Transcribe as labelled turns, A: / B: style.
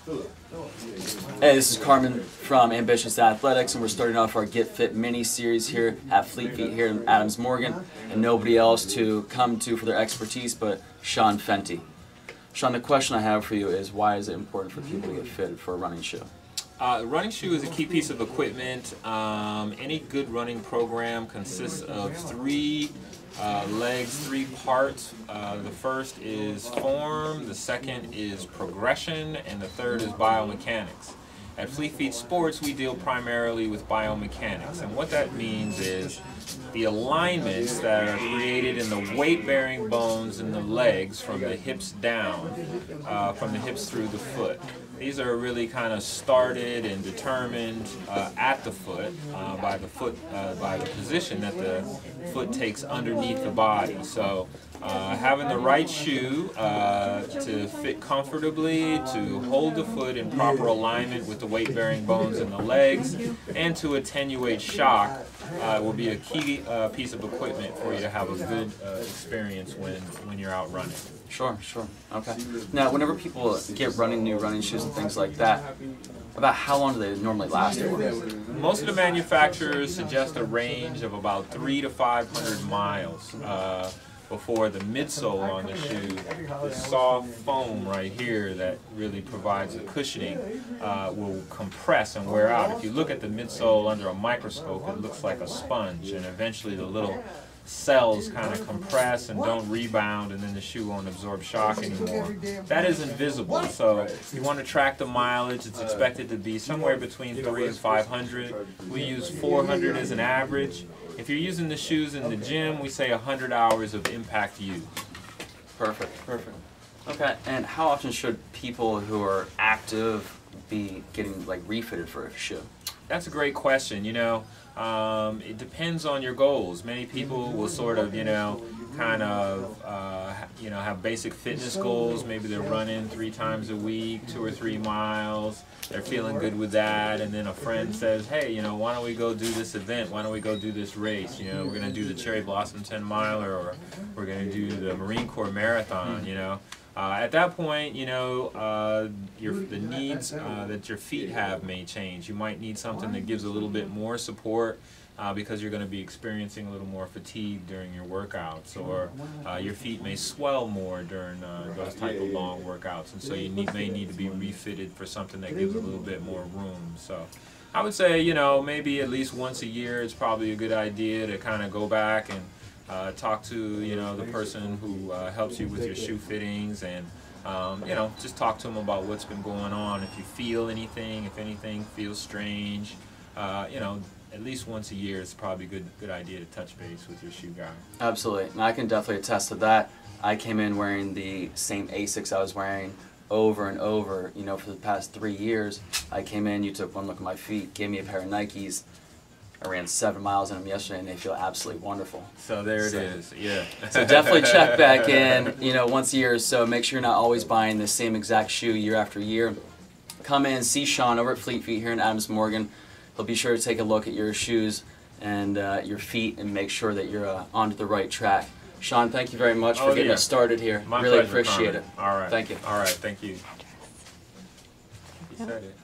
A: Hey, this is Carmen from Ambitious Athletics, and we're starting off our Get Fit mini-series here at Fleet Feet here in Adams Morgan, and nobody else to come to for their expertise but Sean Fenty. Sean, the question I have for you is, why is it important for people to get fit for a running shoe?
B: The running shoe is a key piece of equipment. Any good running program consists of three legs, three parts. The first is form, the second is progression, and the third is biomechanics. At Fleet Feet Sports, we deal primarily with biomechanics, and what that means is the alignments that are created in the weight-bearing bones in the legs from the hips down, from the hips through the foot. These are really kind of started and determined at the foot by the position that the foot takes underneath the body. So having the right shoe to fit comfortably, to hold the foot in proper alignment with the weight-bearing bones in the legs, and to attenuate shock will be a key piece of equipment for you to have a good experience when you're out running.
A: Sure. Okay. Now, whenever people get new running shoes and things like that, about how long do they normally last for?
B: Most of the manufacturers suggest a range of about 300 to 500 miles before the midsole on the shoe, the soft foam right here that really provides the cushioning, will compress and wear out. If you look at the midsole under a microscope, it looks like a sponge, and eventually the little cells kind of compress and don't rebound, and then the shoe won't absorb shock anymore. That is invisible, so you want to track the mileage. It's expected to be somewhere between 300 and 500. We use 400 as an average. If you're using the shoes in the gym, we say 100 hours of impact use.
A: Perfect. Okay, and how often should people who are active be getting refitted for a shoe?
B: That's a great question. It depends on your goals. Many people will sort of, have basic fitness goals. Maybe they're running 3 times a week, 2 or 3 miles. They're feeling good with that, and then a friend says, hey, why don't we go do this event? Why don't we go do this race? We're going to do the Cherry Blossom 10 miler, or we're going to do the Marine Corps Marathon, At that point, the needs that your feet have may change. You might need something that gives a little bit more support because you're going to be experiencing a little more fatigue during your workouts, or your feet may swell more during those type of long workouts, and so you may need to be refitted for something that gives a little bit more room. So I would say, maybe at least once a year it's probably a good idea to kind of go back and talk to the person who helps you with your shoe fittings, and just talk to them about what's been going on. If you feel anything, if anything feels strange, at least once a year it's probably a good idea to touch base with your shoe guy.
A: Absolutely, and I can definitely attest to that. I came in wearing the same Asics I was wearing over and over, for the past 3 years. I came in, you took one look at my feet, gave me a pair of Nikes. I ran 7 miles in them yesterday, and they feel absolutely wonderful.
B: So there it is, yeah.
A: So definitely check back in, once a year or so. Make sure you're not always buying the same exact shoe year after year. Come in, see Sean over at Fleet Feet here in Adams Morgan. He'll be sure to take a look at your shoes and your feet and make sure that you're onto the right track. Sean, thank you very much for getting us started here.
B: My
A: really
B: pleasure,
A: appreciate
B: Carmen.
A: it.
B: All right.
A: Thank you.
B: All right, thank you. You said it.